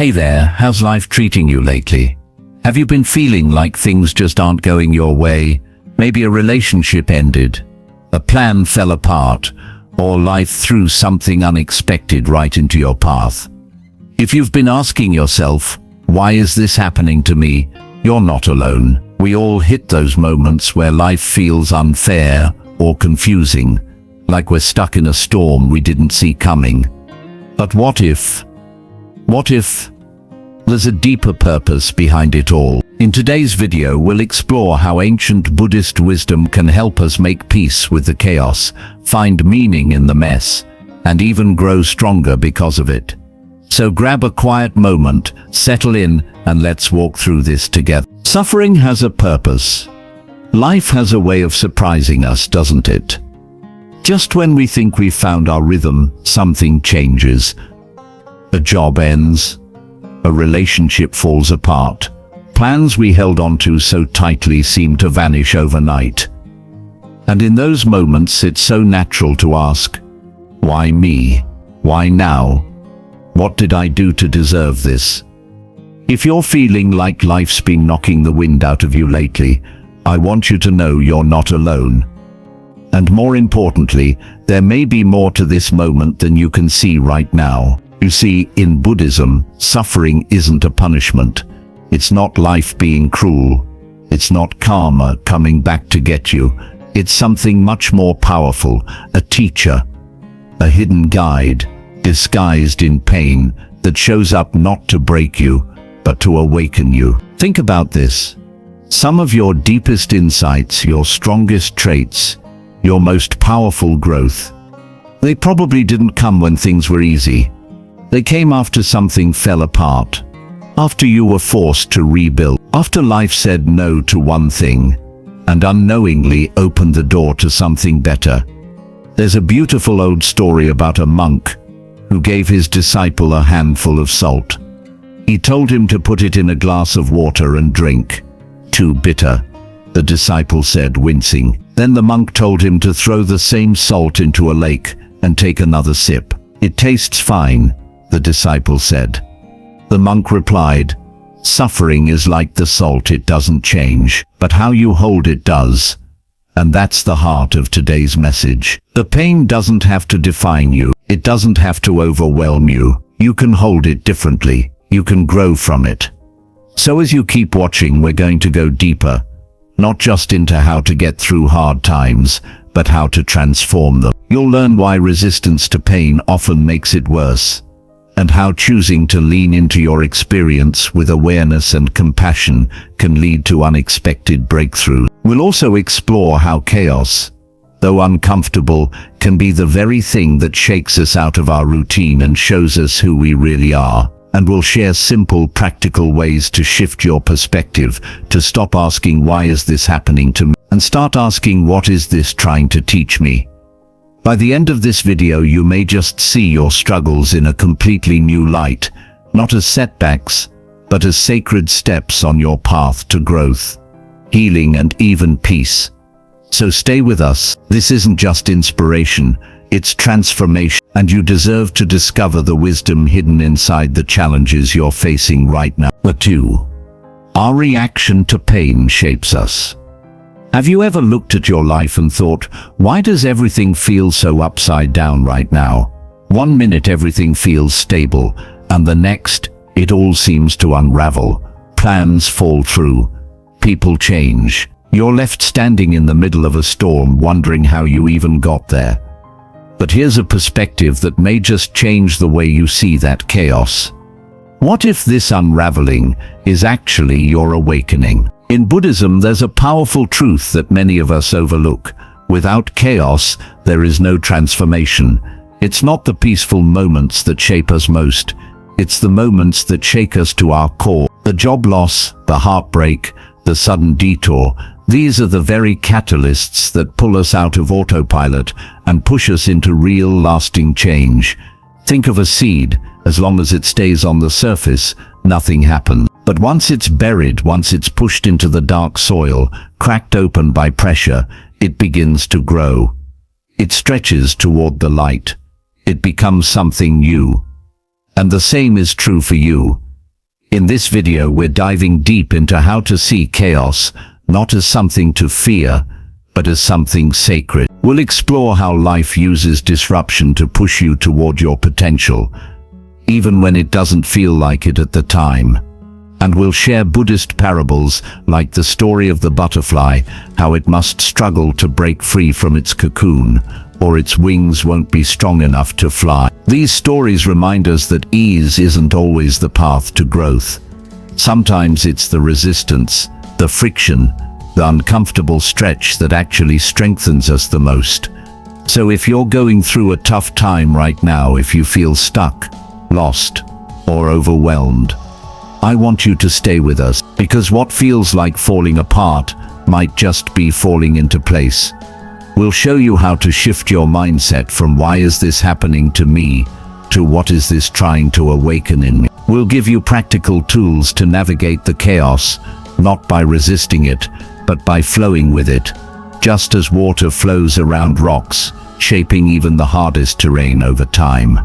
Hey there, how's life treating you lately? Have you been feeling like things just aren't going your way? Maybe a relationship ended, a plan fell apart, or life threw something unexpected right into your path. If you've been asking yourself, why is this happening to me? You're not alone. We all hit those moments where life feels unfair or confusing, like we're stuck in a storm we didn't see coming. But what if there's a deeper purpose behind it all? In today's video, we'll explore how ancient Buddhist wisdom can help us make peace with the chaos, find meaning in the mess, and even grow stronger because of it. So grab a quiet moment, settle in, and let's walk through this together. Suffering has a purpose. Life has a way of surprising us, doesn't it? Just when we think we've found our rhythm, something changes. A job ends. A relationship falls apart. Plans we held onto so tightly seem to vanish overnight. And in those moments, it's so natural to ask, why me? Why now? What did I do to deserve this? If you're feeling like life's been knocking the wind out of you lately, I want you to know you're not alone. And more importantly, there may be more to this moment than you can see right now. You see, in Buddhism, suffering isn't a punishment. It's not life being cruel. It's not karma coming back to get you. It's something much more powerful, a teacher, a hidden guide, disguised in pain, that shows up not to break you, but to awaken you. Think about this. Some of your deepest insights, your strongest traits, your most powerful growth, they probably didn't come when things were easy. They came after something fell apart, after you were forced to rebuild, after life said no to one thing, and unknowingly opened the door to something better. There's a beautiful old story about a monk who gave his disciple a handful of salt. He told him to put it in a glass of water and drink. Too bitter, the disciple said, wincing. Then the monk told him to throw the same salt into a lake and take another sip. It tastes fine, the disciple said. The monk replied, suffering is like the salt, it doesn't change, but how you hold it does. And that's the heart of today's message. The pain doesn't have to define you. It doesn't have to overwhelm you. You can hold it differently. You can grow from it. So as you keep watching, we're going to go deeper, not just into how to get through hard times, but how to transform them. You'll learn why resistance to pain often makes it worse, and how choosing to lean into your experience with awareness and compassion can lead to unexpected breakthroughs. We'll also explore how chaos, though uncomfortable, can be the very thing that shakes us out of our routine and shows us who we really are. And we'll share simple, practical ways to shift your perspective, to stop asking, why is this happening to me? And start asking, what is this trying to teach me? By the end of this video, you may just see your struggles in a completely new light, not as setbacks, but as sacred steps on your path to growth, healing, and even peace. So stay with us. This isn't just inspiration, it's transformation, and you deserve to discover the wisdom hidden inside the challenges you're facing right now. Number 2. Our reaction to pain shapes us. Have you ever looked at your life and thought, why does everything feel so upside down right now? One minute everything feels stable, and the next, it all seems to unravel. Plans fall through. People change. You're left standing in the middle of a storm, wondering how you even got there. But here's a perspective that may just change the way you see that chaos. What if this unraveling is actually your awakening? In Buddhism, there's a powerful truth that many of us overlook. Without chaos, there is no transformation. It's not the peaceful moments that shape us most. It's the moments that shake us to our core. The job loss, the heartbreak, the sudden detour, these are the very catalysts that pull us out of autopilot and push us into real, lasting change. Think of a seed. As long as it stays on the surface, nothing happens. But once it's buried, once it's pushed into the dark soil, cracked open by pressure, it begins to grow. It stretches toward the light. It becomes something new. And the same is true for you. In this video, we're diving deep into how to see chaos, not as something to fear, but as something sacred. We'll explore how life uses disruption to push you toward your potential, even when it doesn't feel like it at the time. And we'll share Buddhist parables like the story of the butterfly, how it must struggle to break free from its cocoon, or its wings won't be strong enough to fly. These stories remind us that ease isn't always the path to growth. Sometimes it's the resistance, the friction, the uncomfortable stretch that actually strengthens us the most. So if you're going through a tough time right now, if you feel stuck, lost, or overwhelmed, I want you to stay with us, because what feels like falling apart might just be falling into place. We'll show you how to shift your mindset from "why is this happening to me" to "what is this trying to awaken in me?" We'll give you practical tools to navigate the chaos, not by resisting it, but by flowing with it, just as water flows around rocks, shaping even the hardest terrain over time.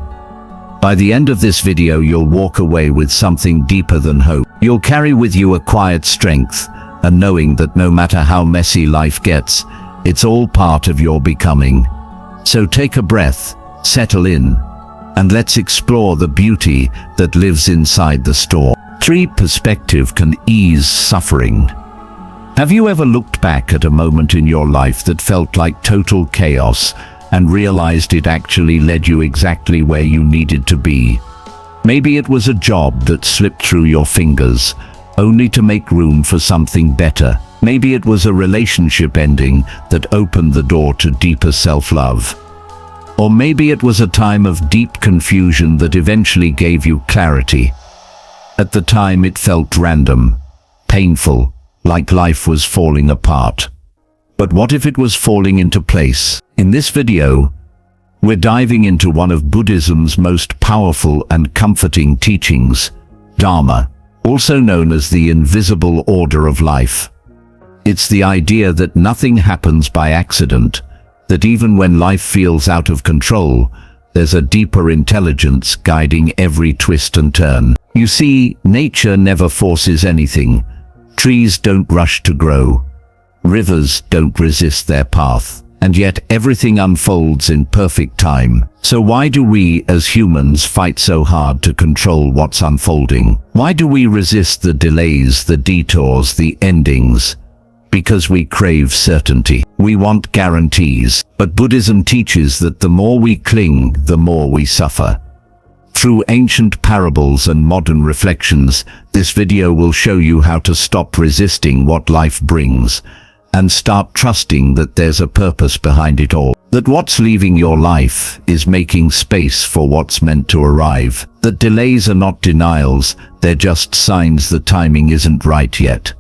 By the end of this video, you'll walk away with something deeper than hope. You'll carry with you a quiet strength, and knowing that no matter how messy life gets, it's all part of your becoming. So take a breath, settle in, and let's explore the beauty that lives inside the storm. 3. Perspective can ease suffering. Have you ever looked back at a moment in your life that felt like total chaos and realized it actually led you exactly where you needed to be? Maybe it was a job that slipped through your fingers, only to make room for something better. Maybe it was a relationship ending that opened the door to deeper self-love. Or maybe it was a time of deep confusion that eventually gave you clarity. At the time it felt random, painful, like life was falling apart. But what if it was falling into place? In this video, we're diving into one of Buddhism's most powerful and comforting teachings, Dharma, also known as the invisible order of life. It's the idea that nothing happens by accident, that even when life feels out of control, there's a deeper intelligence guiding every twist and turn. You see, nature never forces anything. Trees don't rush to grow. Rivers don't resist their path. And yet everything unfolds in perfect time. So why do we as humans fight so hard to control what's unfolding? Why do we resist the delays, the detours, the endings? Because we crave certainty. We want guarantees. But Buddhism teaches that the more we cling, the more we suffer. Through ancient parables and modern reflections, this video will show you how to stop resisting what life brings and start trusting that there's a purpose behind it all. That what's leaving your life is making space for what's meant to arrive. That delays are not denials, they're just signs the timing isn't right yet.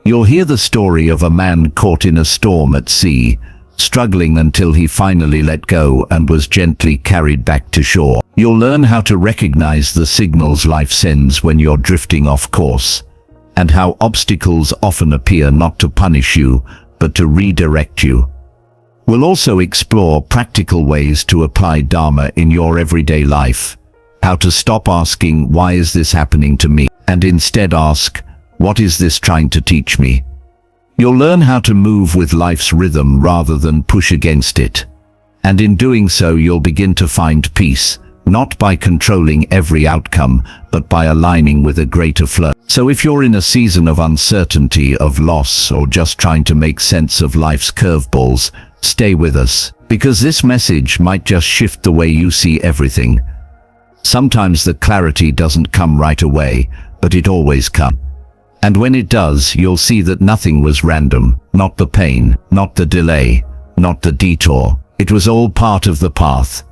You'll hear the story of a man caught in a storm at sea, struggling until he finally let go and was gently carried back to shore. You'll learn how to recognize the signals life sends when you're drifting off course, and how obstacles often appear not to punish you, but to redirect you. We'll also explore practical ways to apply Dharma in your everyday life, how to stop asking, "Why is this happening to me?" and instead ask, "What is this trying to teach me?" You'll learn how to move with life's rhythm rather than push against it. And in doing so, you'll begin to find peace, not by controlling every outcome, but by aligning with a greater flow. So if you're in a season of uncertainty, of loss, or just trying to make sense of life's curveballs, stay with us, because this message might just shift the way you see everything. Sometimes the clarity doesn't come right away, but it always comes. And when it does, you'll see that nothing was random, not the pain, not the delay, not the detour. It was all part of the path.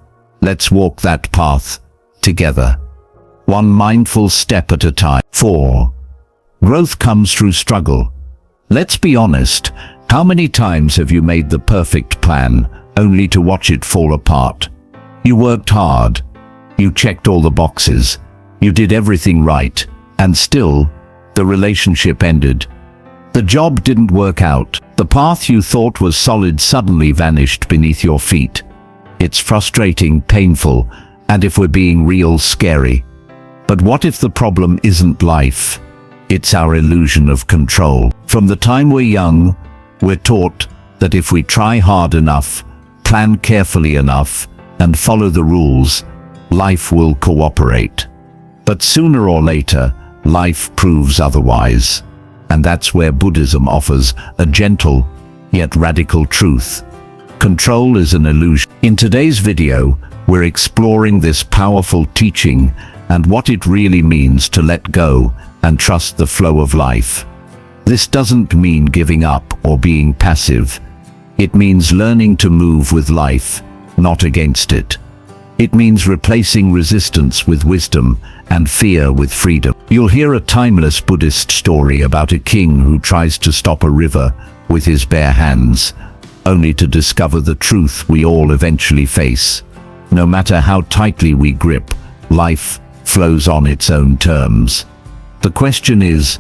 Let's walk that path together, one mindful step at a time. 4. Growth comes through struggle. Let's be honest, how many times have you made the perfect plan only to watch it fall apart? You worked hard, you checked all the boxes, you did everything right, and still, the relationship ended. The job didn't work out. The path you thought was solid suddenly vanished beneath your feet. It's frustrating, painful, and if we're being real, scary. But what if the problem isn't life? It's our illusion of control. From the time we're young, we're taught that if we try hard enough, plan carefully enough, and follow the rules, life will cooperate. But sooner or later, life proves otherwise. And that's where Buddhism offers a gentle, yet radical truth. Control is an illusion. In today's video, we're exploring this powerful teaching and what it really means to let go and trust the flow of life. This doesn't mean giving up or being passive. It means learning to move with life, not against it. It means replacing resistance with wisdom and fear with freedom. You'll hear a timeless Buddhist story about a king who tries to stop a river with his bare hands, only to discover the truth we all eventually face. No matter how tightly we grip, life flows on its own terms. The question is,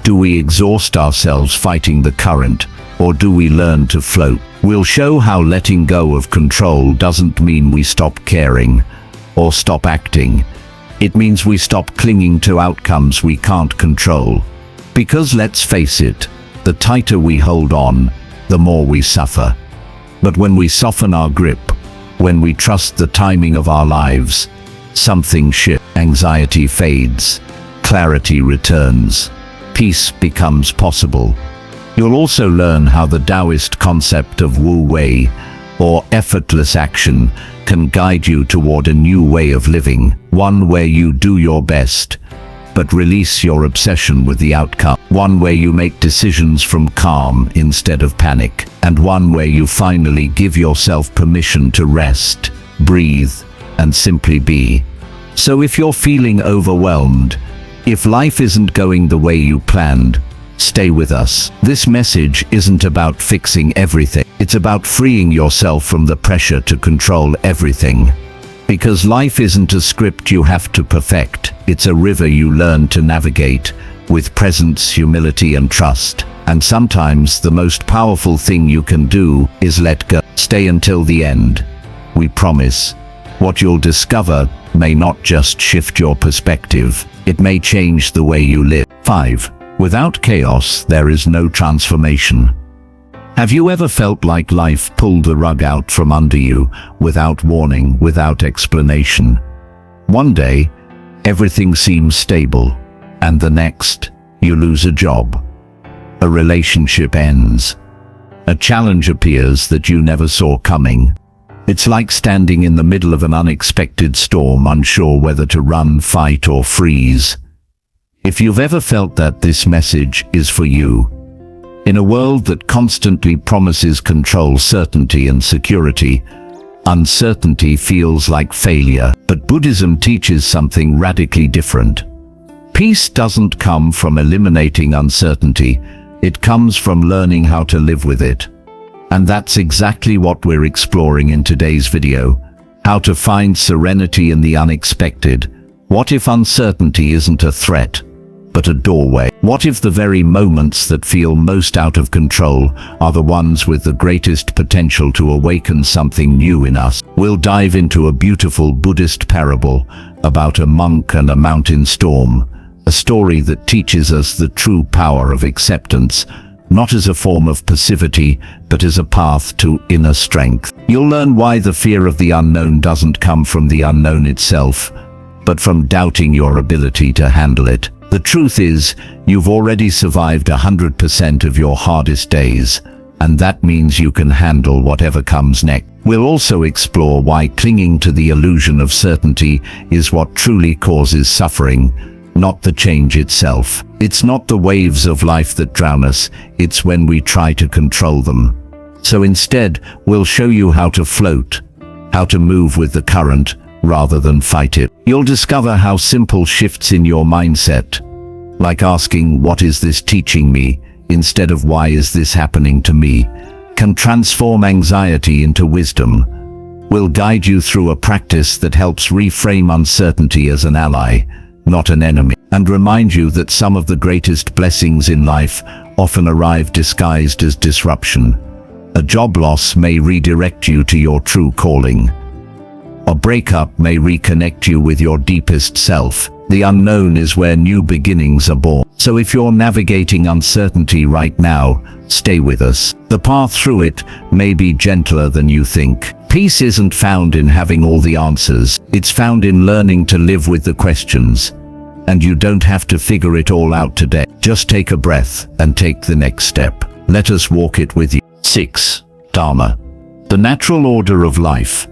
do we exhaust ourselves fighting the current, or do we learn to float? We'll show how letting go of control doesn't mean we stop caring or stop acting. It means we stop clinging to outcomes we can't control. Because let's face it, the tighter we hold on, the more we suffer. But when we soften our grip, when we trust the timing of our lives, something shifts. Anxiety fades, clarity returns, peace becomes possible. You'll also learn how the Taoist concept of Wu Wei, or effortless action, can guide you toward a new way of living, one where you do your best, but release your obsession with the outcome, one where you make decisions from calm instead of panic, and one where you finally give yourself permission to rest, breathe, and simply be. So if you're feeling overwhelmed, if life isn't going the way you planned, stay with us. This message isn't about fixing everything. It's about freeing yourself from the pressure to control everything. Because life isn't a script you have to perfect. It's a river you learn to navigate with presence, humility, and trust. And sometimes the most powerful thing you can do is let go. Stay until the end. We promise. What you'll discover may not just shift your perspective, it may change the way you live. 5. Without chaos, there is no transformation. Have you ever felt like life pulled the rug out from under you, without warning, without explanation? One day, everything seems stable, and the next, you lose a job. A relationship ends. A challenge appears that you never saw coming. It's like standing in the middle of an unexpected storm, unsure whether to run, fight, or freeze. If you've ever felt that, this message is for you. In a world that constantly promises control, certainty, and security, uncertainty feels like failure. But Buddhism teaches something radically different. Peace doesn't come from eliminating uncertainty, it comes from learning how to live with it. And that's exactly what we're exploring in today's video. How to find serenity in the unexpected. What if uncertainty isn't a threat, but a doorway? What if the very moments that feel most out of control are the ones with the greatest potential to awaken something new in us? We'll dive into a beautiful Buddhist parable about a monk and a mountain storm, a story that teaches us the true power of acceptance, not as a form of passivity, but as a path to inner strength. You'll learn why the fear of the unknown doesn't come from the unknown itself, but from doubting your ability to handle it. The truth is, you've already survived 100% of your hardest days, and that means you can handle whatever comes next. We'll also explore why clinging to the illusion of certainty is what truly causes suffering, not the change itself. It's not the waves of life that drown us, it's when we try to control them. So instead, we'll show you how to float, how to move with the current rather than fight it. You'll discover how simple shifts in your mindset, like asking, "What is this teaching me?" instead of "Why is this happening to me?" can transform anxiety into wisdom. We'll guide you through a practice that helps reframe uncertainty as an ally, not an enemy, and remind you that some of the greatest blessings in life often arrive disguised as disruption. A job loss may redirect you to your true calling. A breakup may reconnect you with your deepest self. The unknown is where new beginnings are born. So if you're navigating uncertainty right now, stay with us. The path through it may be gentler than you think. Peace isn't found in having all the answers. It's found in learning to live with the questions. And you don't have to figure it all out today. Just take a breath and take the next step. Let us walk it with you. 6. Dharma. The natural order of life.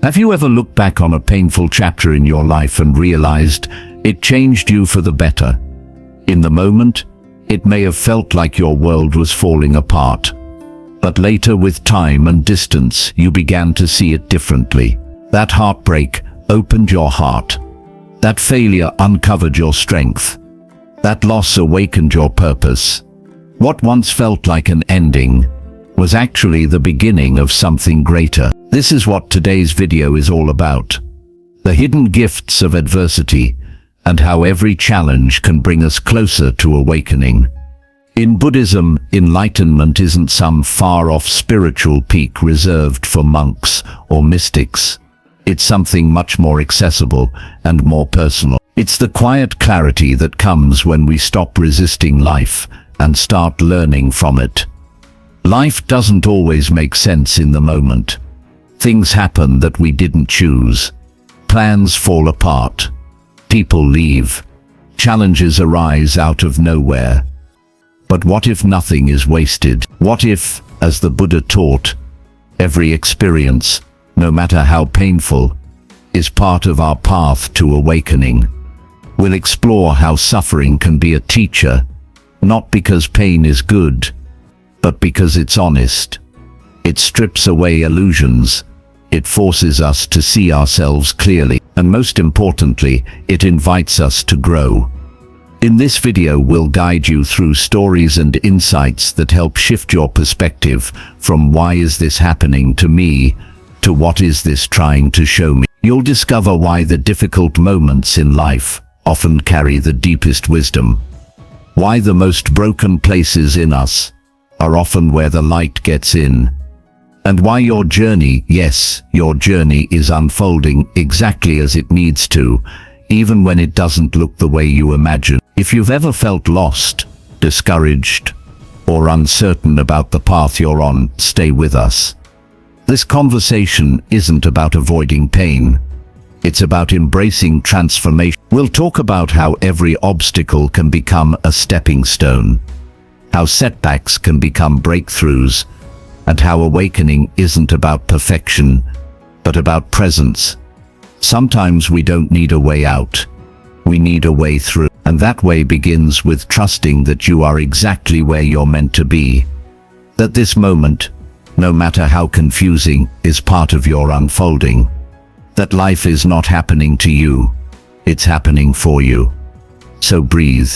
Have you ever looked back on a painful chapter in your life and realized it changed you for the better? In the moment, it may have felt like your world was falling apart. But later, with time and distance, you began to see it differently. That heartbreak opened your heart. That failure uncovered your strength. That loss awakened your purpose. What once felt like an ending was actually the beginning of something greater. This is what today's video is all about. The hidden gifts of adversity and how every challenge can bring us closer to awakening. In Buddhism, enlightenment isn't some far-off spiritual peak reserved for monks or mystics. It's something much more accessible and more personal. It's the quiet clarity that comes when we stop resisting life and start learning from it. Life doesn't always make sense in the moment. Things happen that we didn't choose. Plans fall apart. People leave. Challenges arise out of nowhere. But what if nothing is wasted? What if, as the Buddha taught, every experience, no matter how painful, is part of our path to awakening? We'll explore how suffering can be a teacher, not because pain is good, but because it's honest. It strips away illusions. It forces us to see ourselves clearly, and most importantly, it invites us to grow. In this video, we'll guide you through stories and insights that help shift your perspective from "why is this happening to me?" to "what is this trying to show me?" You'll discover why the difficult moments in life often carry the deepest wisdom. Why the most broken places in us are often where the light gets in. And why your journey, yes, your journey is unfolding exactly as it needs to, even when it doesn't look the way you imagine. If you've ever felt lost, discouraged, or uncertain about the path you're on, stay with us. This conversation isn't about avoiding pain. It's about embracing transformation. We'll talk about how every obstacle can become a stepping stone, how setbacks can become breakthroughs, and how awakening isn't about perfection, but about presence. Sometimes we don't need a way out. We need a way through. And that way begins with trusting that you are exactly where you're meant to be. That this moment, no matter how confusing, is part of your unfolding. That life is not happening to you, it's happening for you. So breathe,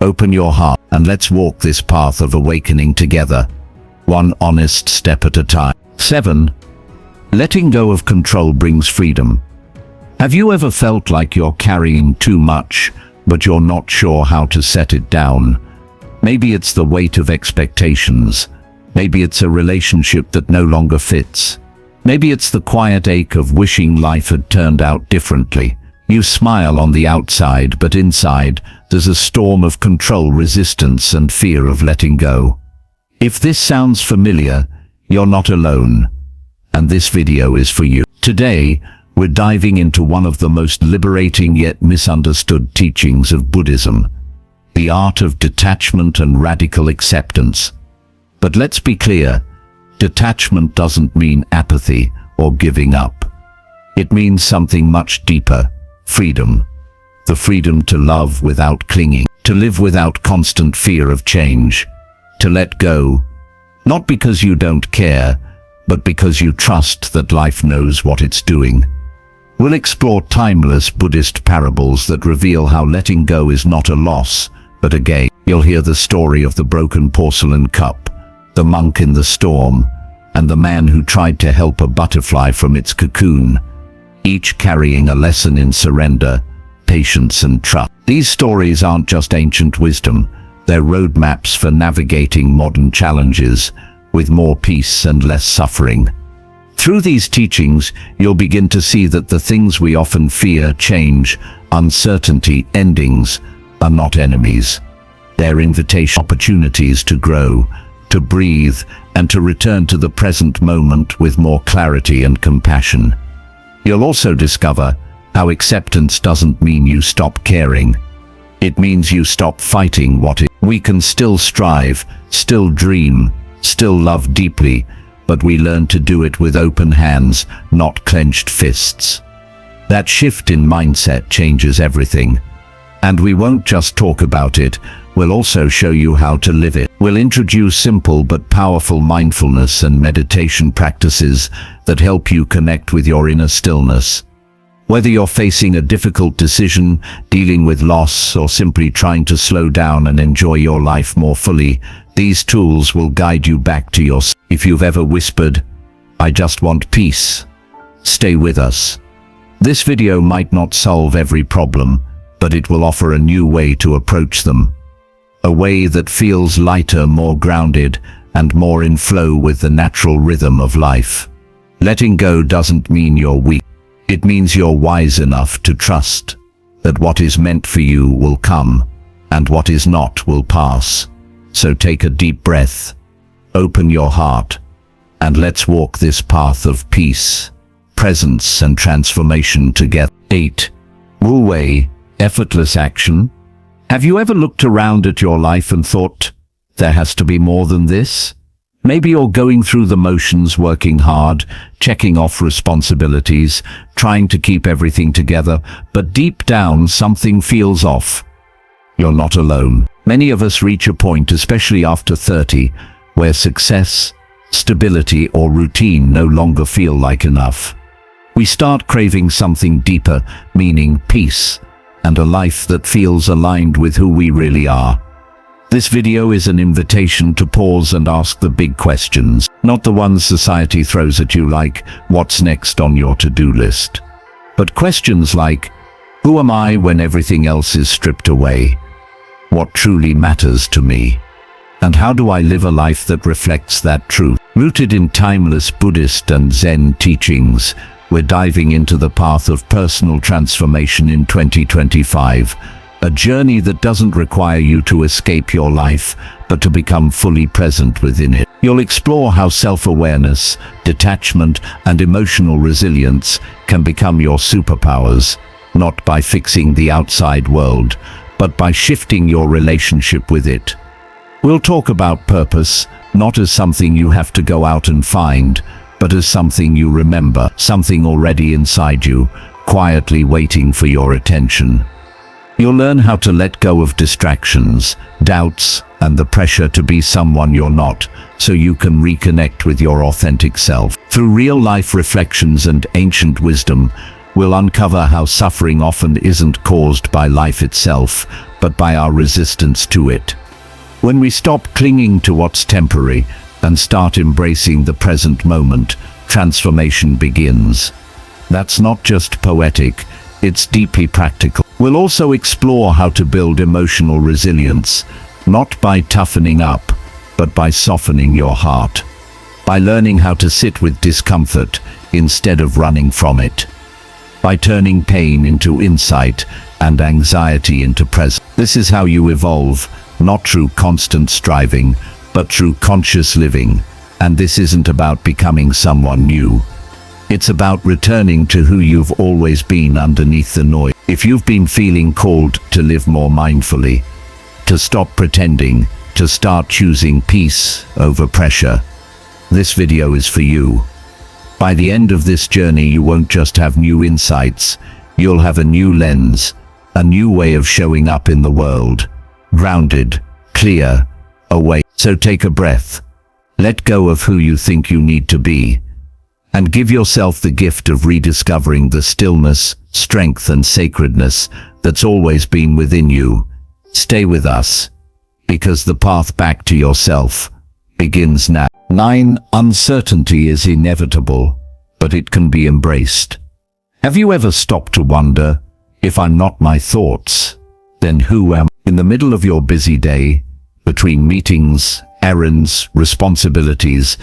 open your heart, and let's walk this path of awakening together, one honest step at a time. 7. Letting go of control brings freedom. Have you ever felt like you're carrying too much, but you're not sure how to set it down? Maybe it's the weight of expectations. Maybe it's a relationship that no longer fits. Maybe it's the quiet ache of wishing life had turned out differently. You smile on the outside, but inside, there's a storm of control, resistance, and fear of letting go. If this sounds familiar, you're not alone. And this video is for you. Today, we're diving into one of the most liberating yet misunderstood teachings of Buddhism, the art of detachment and radical acceptance. But let's be clear, detachment doesn't mean apathy or giving up. It means something much deeper: freedom. The freedom to love without clinging, to live without constant fear of change, to let go, not because you don't care, but because you trust that life knows what it's doing. We'll explore timeless Buddhist parables that reveal how letting go is not a loss, but a gain. You'll hear the story of the broken porcelain cup, the monk in the storm, and the man who tried to help a butterfly from its cocoon, each carrying a lesson in surrender, patience, and trust. These stories aren't just ancient wisdom, they're roadmaps for navigating modern challenges with more peace and less suffering. Through these teachings, you'll begin to see that the things we often fear, change, uncertainty, endings are not enemies. They're invitation opportunities to grow, to breathe, and to return to the present moment with more clarity and compassion. You'll also discover how acceptance doesn't mean you stop caring. It means you stop fighting what is. We can still strive, still dream, still love deeply, but we learn to do it with open hands, not clenched fists. That shift in mindset changes everything. And we won't just talk about it, we'll also show you how to live it. We'll introduce simple but powerful mindfulness and meditation practices that help you connect with your inner stillness. Whether you're facing a difficult decision, dealing with loss, or simply trying to slow down and enjoy your life more fully, these tools will guide you back to yourself. If you've ever whispered, "I just want peace," stay with us. This video might not solve every problem, but it will offer a new way to approach them. A way that feels lighter, more grounded, and more in flow with the natural rhythm of life. Letting go doesn't mean you're weak. It means you're wise enough to trust that what is meant for you will come, and what is not will pass. So take a deep breath, open your heart, and let's walk this path of peace, presence, and transformation together. 8. Wu Wei, effortless action. Have you ever looked around at your life and thought, there has to be more than this? Maybe you're going through the motions, working hard, checking off responsibilities, trying to keep everything together, but deep down something feels off. You're not alone. Many of us reach a point, especially after 30, where success, stability, or routine no longer feel like enough. We start craving something deeper, meaning peace, and a life that feels aligned with who we really are. This video is an invitation to pause and ask the big questions, not the ones society throws at you like, what's next on your to-do list? But questions like, who am I when everything else is stripped away? What truly matters to me? And how do I live a life that reflects that truth? Rooted in timeless Buddhist and Zen teachings, we're diving into the path of personal transformation in 2025. A journey that doesn't require you to escape your life, but to become fully present within it. You'll explore how self-awareness, detachment, and emotional resilience can become your superpowers, not by fixing the outside world, but by shifting your relationship with it. We'll talk about purpose, not as something you have to go out and find, but as something you remember, something already inside you, quietly waiting for your attention. You'll learn how to let go of distractions, doubts, and the pressure to be someone you're not, so you can reconnect with your authentic self. Through real-life reflections and ancient wisdom, we'll uncover how suffering often isn't caused by life itself, but by our resistance to it. When we stop clinging to what's temporary and start embracing the present moment, transformation begins. That's not just poetic, it's deeply practical. We'll also explore how to build emotional resilience, not by toughening up, but by softening your heart, by learning how to sit with discomfort instead of running from it, by turning pain into insight and anxiety into presence. This is how you evolve, not through constant striving, but through conscious living. And this isn't about becoming someone new. It's about returning to who you've always been underneath the noise. If you've been feeling called to live more mindfully, to stop pretending, to start choosing peace over pressure, this video is for you. By the end of this journey, you won't just have new insights, you'll have a new lens, a new way of showing up in the world. Grounded, clear, awake. So take a breath. Let go of who you think you need to be, and give yourself the gift of rediscovering the stillness, strength, and sacredness that's always been within you. Stay with us, because the path back to yourself begins now. 9. Uncertainty is inevitable, but it can be embraced. Have you ever stopped to wonder, if I'm not my thoughts, then who am I? In the middle of your busy day, between meetings, errands, responsibilities,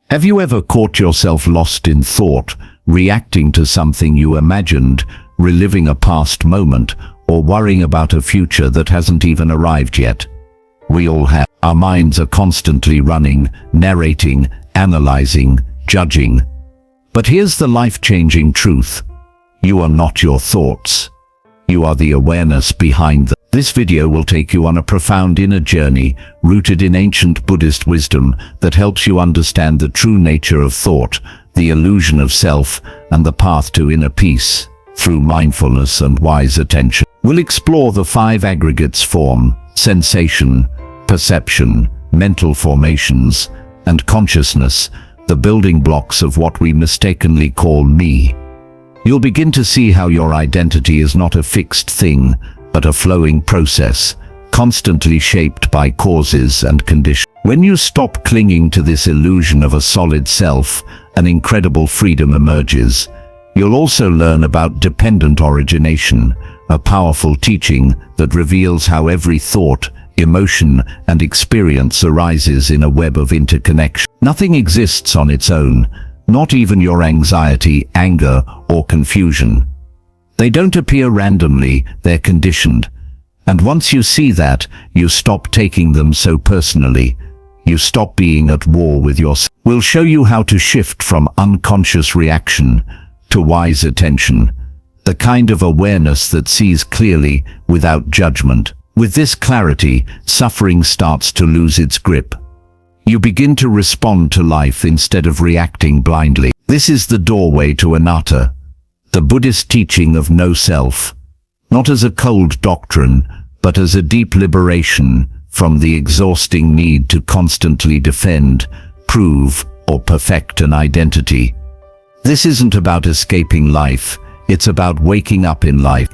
have you ever caught yourself lost in thought, reacting to something you imagined reliving a past moment, or worrying about a future that hasn't even arrived yet. We all have. Our minds are constantly running, narrating, analyzing, judging. But here's the life-changing truth. You are not your thoughts. You are the awareness behind them. This video will take you on a profound inner journey rooted in ancient Buddhist wisdom that helps you understand the true nature of thought, the illusion of self, and the path to inner peace. Through mindfulness and wise attention, we'll explore the 5 aggregates: form, sensation, perception, mental formations, and consciousness, the building blocks of what we mistakenly call me. You'll begin to see how your identity is not a fixed thing, but a flowing process, constantly shaped by causes and conditions. When you stop clinging to this illusion of a solid self, an incredible freedom emerges. You'll also learn about dependent origination, a powerful teaching that reveals how every thought, emotion, and experience arises in a web of interconnection. Nothing exists on its own, not even your anxiety, anger, or confusion. They don't appear randomly, they're conditioned. And once you see that, you stop taking them so personally. You stop being at war with yourself. We'll show you how to shift from unconscious reaction to wise attention, the kind of awareness that sees clearly without judgment. With this clarity, suffering starts to lose its grip. You begin to respond to life instead of reacting blindly. This is the doorway to anatta, the Buddhist teaching of no self, not as a cold doctrine, but as a deep liberation from the exhausting need to constantly defend, prove, or perfect an identity. This isn't about escaping life, it's about waking up in life,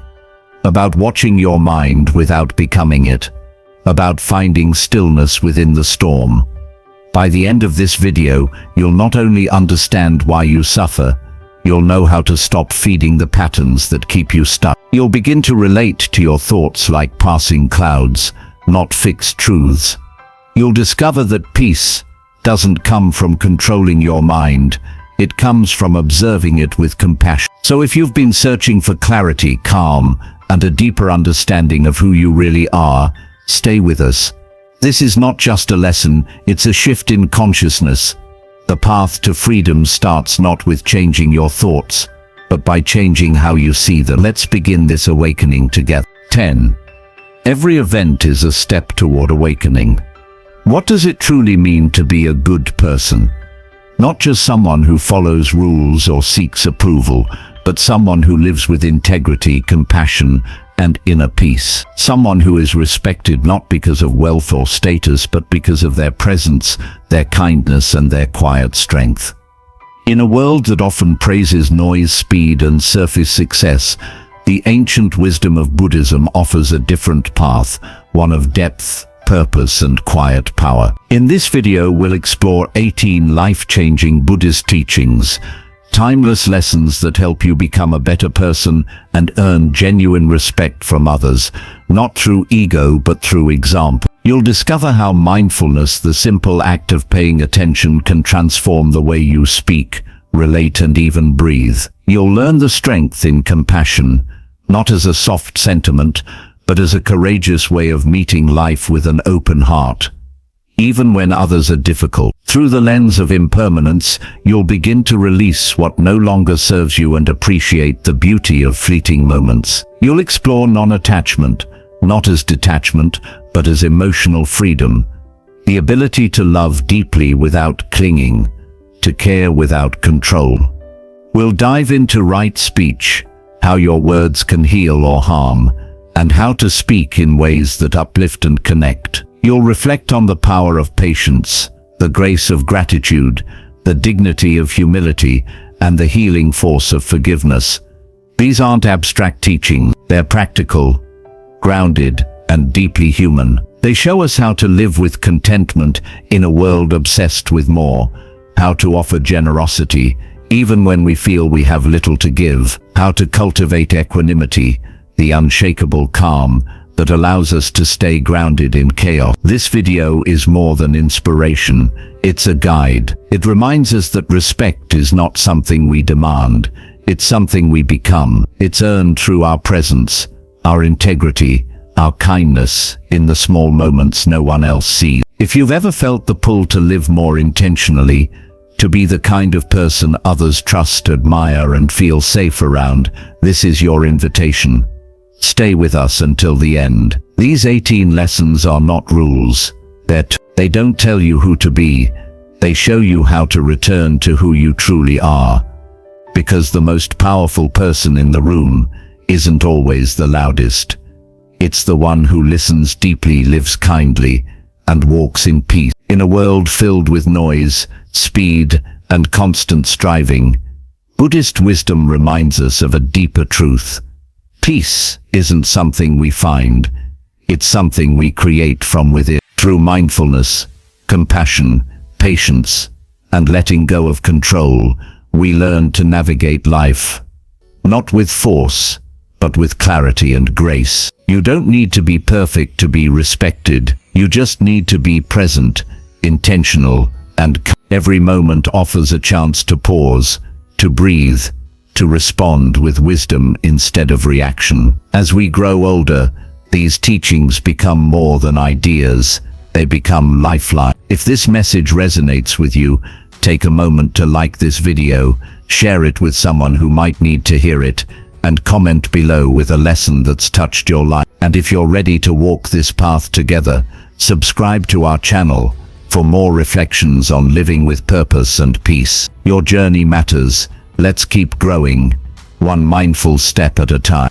about watching your mind without becoming it, about finding stillness within the storm. By the end of this video, you'll not only understand why you suffer, you'll know how to stop feeding the patterns that keep you stuck. You'll begin to relate to your thoughts like passing clouds, not fixed truths. You'll discover that peace doesn't come from controlling your mind, it comes from observing it with compassion. So if you've been searching for clarity, calm, and a deeper understanding of who you really are, stay with us. This is not just a lesson, it's a shift in consciousness. The path to freedom starts not with changing your thoughts, but by changing how you see them. Let's begin this awakening together. 10. Every event is a step toward awakening. What does it truly mean to be a good person? Not just someone who follows rules or seeks approval, but someone who lives with integrity, compassion, and inner peace. Someone who is respected not because of wealth or status, but because of their presence, their kindness, and their quiet strength. In a world that often praises noise, speed, and surface success, the ancient wisdom of Buddhism offers a different path, one of depth, purpose, and quiet power. In this video, we'll explore 18 life-changing Buddhist teachings, timeless lessons that help you become a better person and earn genuine respect from others, not through ego but through example. You'll discover how mindfulness, the simple act of paying attention, can transform the way you speak, relate, and even breathe. You'll learn the strength in compassion, not as a soft sentiment, but as a courageous way of meeting life with an open heart, even when others are difficult. Through the lens of impermanence, you'll begin to release what no longer serves you and appreciate the beauty of fleeting moments. You'll explore non-attachment, not as detachment, but as emotional freedom, the ability to love deeply without clinging, to care without control. We'll dive into right speech, how your words can heal or harm, and how to speak in ways that uplift and connect. You'll reflect on the power of patience, the grace of gratitude, the dignity of humility, and the healing force of forgiveness. These aren't abstract teachings, they're practical, grounded, and deeply human. They show us how to live with contentment in a world obsessed with more, how to offer generosity, even when we feel we have little to give, how to cultivate equanimity, the unshakable calm that allows us to stay grounded in chaos. This video is more than inspiration, it's a guide. It reminds us that respect is not something we demand, It's something we become. It's earned through our presence, our integrity, our kindness, in the small moments no one else sees. If you've ever felt the pull to live more intentionally, to be the kind of person others trust, admire, and feel safe around, this is your invitation. Stay with us until the end. These 18 lessons are not rules. They don't tell you who to be. They show you how to return to who you truly are. Because the most powerful person in the room isn't always the loudest. It's the one who listens deeply, lives kindly, and walks in peace. In a world filled with noise, speed, and constant striving, Buddhist wisdom reminds us of a deeper truth. Peace isn't something we find. It's something we create from within. Through mindfulness, compassion, patience, and letting go of control, we learn to navigate life, not with force, but with clarity and grace. You don't need to be perfect to be respected. You just need to be present, intentional, and every moment offers a chance to pause, to breathe, to respond with wisdom instead of reaction. As we grow older, these teachings become more than ideas. They become lifeline. If this message resonates with you, take a moment to like this video, share it with someone who might need to hear it, and comment below with a lesson that's touched your life. And if you're ready to walk this path together, subscribe to our channel for more reflections on living with purpose and peace. Your journey matters. Let's keep growing, one mindful step at a time.